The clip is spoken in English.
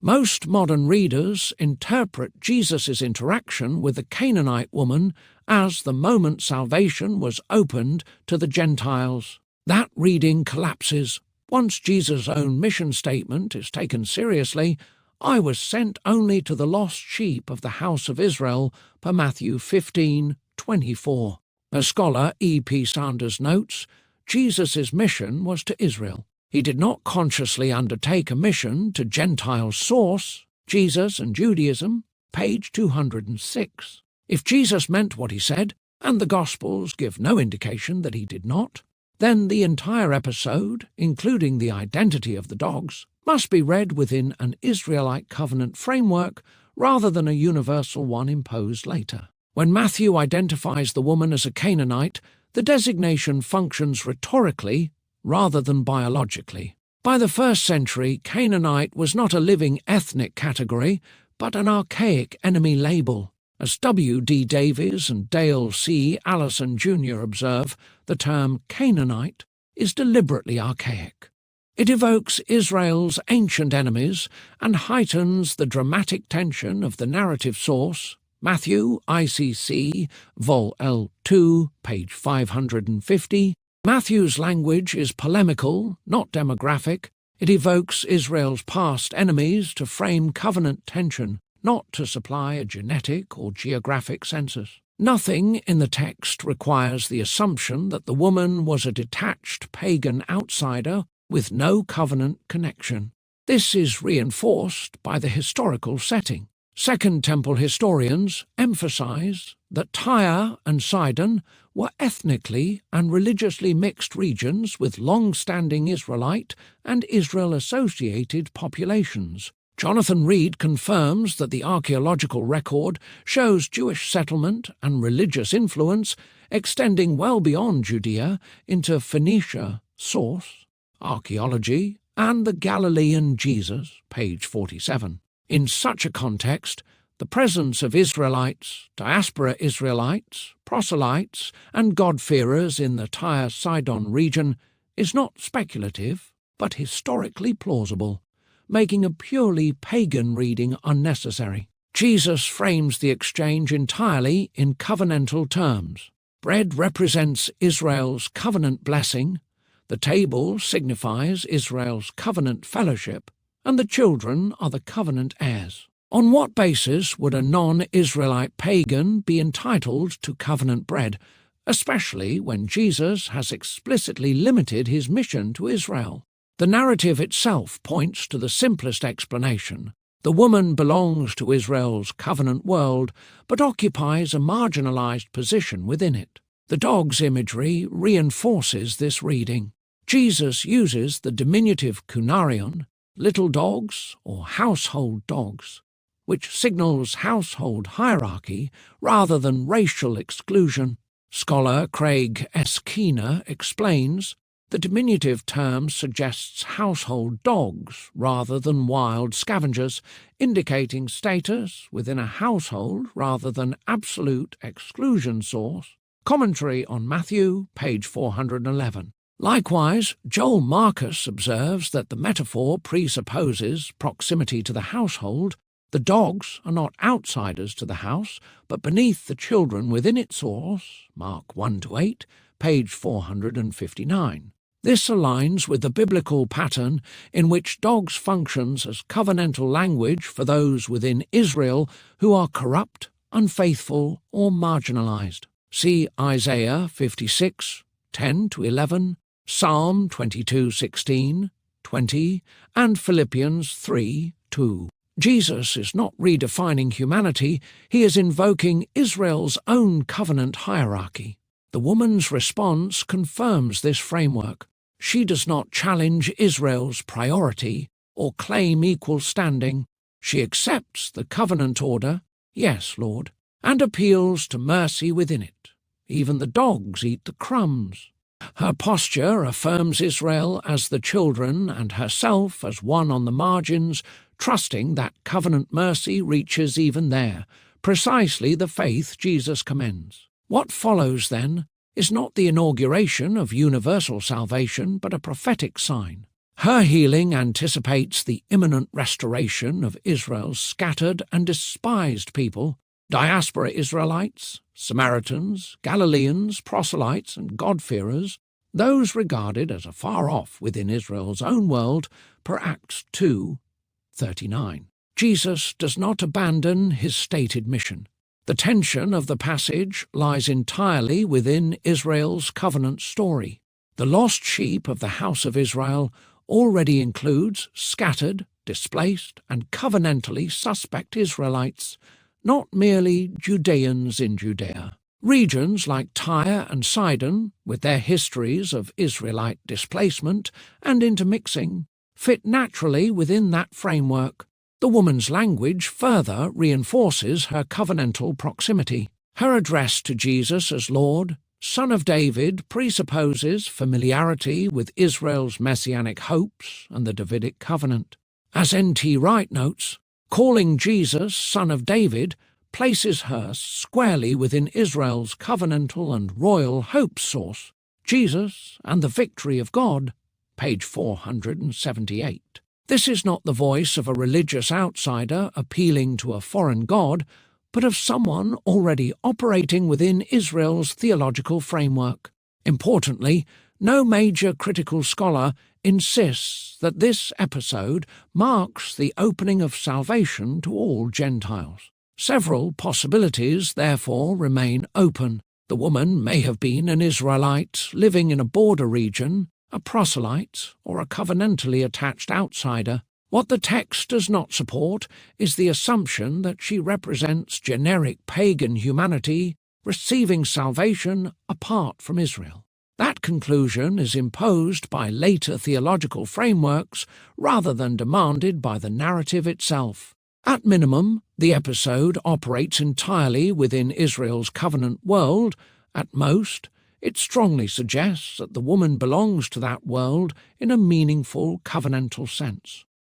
Most modern readers interpret Jesus' interaction with the Canaanite woman as the moment salvation was opened to the Gentiles. That reading collapses. Once Jesus' own mission statement is taken seriously, "I was sent only to the lost sheep of the house of Israel," per Matthew 15:24. As scholar E.P. Sanders notes, Jesus' mission was to Israel. He did not consciously undertake a mission to Gentile source, Jesus and Judaism, page 206. If Jesus meant what he said, and the Gospels give no indication that he did not, then the entire episode, including the identity of the dogs, must be read within an Israelite covenant framework rather than a universal one imposed later. When Matthew identifies the woman as a Canaanite, the designation functions rhetorically rather than biologically. By the 1st century, Canaanite was not a living ethnic category, but an archaic enemy label. As W. D. Davies and Dale C. Allison Jr. observe, the term Canaanite is deliberately archaic. It evokes Israel's ancient enemies and heightens the dramatic tension of the narrative source. Matthew, ICC, Vol. L2, page 550. Matthew's language is polemical, not demographic. It evokes Israel's past enemies to frame covenant tension, not to supply a genetic or geographic census. Nothing in the text requires the assumption that the woman was a detached pagan outsider with no covenant connection. This is reinforced by the historical setting. Second Temple historians emphasize that Tyre and Sidon were ethnically and religiously mixed regions with long-standing Israelite and Israel-associated populations. Jonathan Reed confirms that the archaeological record shows Jewish settlement and religious influence extending well beyond Judea into Phoenicia, source, archaeology, and the Galilean Jesus, page 47. In such a context, the presence of Israelites, diaspora Israelites, proselytes, and God-fearers in the Tyre-Sidon region is not speculative, but historically plausible, making a purely pagan reading unnecessary. Jesus frames the exchange entirely in covenantal terms. Bread represents Israel's covenant blessing, the table signifies Israel's covenant fellowship, and the children are the covenant heirs. On what basis would a non-Israelite pagan be entitled to covenant bread, especially when Jesus has explicitly limited his mission to Israel? The narrative itself points to the simplest explanation. The woman belongs to Israel's covenant world, but occupies a marginalized position within it. The dog's imagery reinforces this reading. Jesus uses the diminutive kunarion, little dogs or household dogs, which signals household hierarchy rather than racial exclusion. Scholar Craig S. Keener explains, the diminutive term suggests household dogs rather than wild scavengers, indicating status within a household rather than absolute exclusion source. Commentary on Matthew, page 411. Likewise, Joel Marcus observes that the metaphor presupposes proximity to the household. The dogs are not outsiders to the house, but beneath the children within its source, Mark 1-8, page 459. This aligns with the biblical pattern in which dogs functions as covenantal language for those within Israel who are corrupt, unfaithful, or marginalized. See Isaiah 56:10-11, Psalm 22:16, 20, and Philippians 3:2. Jesus is not redefining humanity, he is invoking Israel's own covenant hierarchy. The woman's response confirms this framework. She does not challenge Israel's priority or claim equal standing. She accepts the covenant order, "Yes, Lord," and appeals to mercy within it. Even the dogs eat the crumbs. Her posture affirms Israel as the children and herself as one on the margins, trusting that covenant mercy reaches even there, precisely the faith Jesus commends. What follows, then, is not the inauguration of universal salvation, but a prophetic sign. Her healing anticipates the imminent restoration of Israel's scattered and despised people, diaspora Israelites, Samaritans, Galileans, proselytes, and God-fearers, those regarded as afar off within Israel's own world per Acts 2:39. Jesus does not abandon his stated mission. The tension of the passage lies entirely within Israel's covenant story. The lost sheep of the house of Israel already includes scattered, displaced, and covenantally suspect Israelites, not merely Judeans in Judea. Regions like Tyre and Sidon, with their histories of Israelite displacement and intermixing, fit naturally within that framework. The woman's language further reinforces her covenantal proximity. Her address to Jesus as Lord, Son of David, presupposes familiarity with Israel's messianic hopes and the Davidic covenant. As N.T. Wright notes, calling Jesus Son of David places her squarely within Israel's covenantal and royal hope source, Jesus and the victory of God, page 478. This is not the voice of a religious outsider appealing to a foreign god, but of someone already operating within Israel's theological framework. Importantly, no major critical scholar insists that this episode marks the opening of salvation to all Gentiles. Several possibilities, therefore, remain open. The woman may have been an Israelite living in a border region, a proselyte, or a covenantally attached outsider. What the text does not support is the assumption that she represents generic pagan humanity receiving salvation apart from Israel. That conclusion is imposed by later theological frameworks rather than demanded by the narrative itself. At minimum, the episode operates entirely within Israel's covenant world. At most, it strongly suggests that the woman belongs to that world in a meaningful covenantal sense.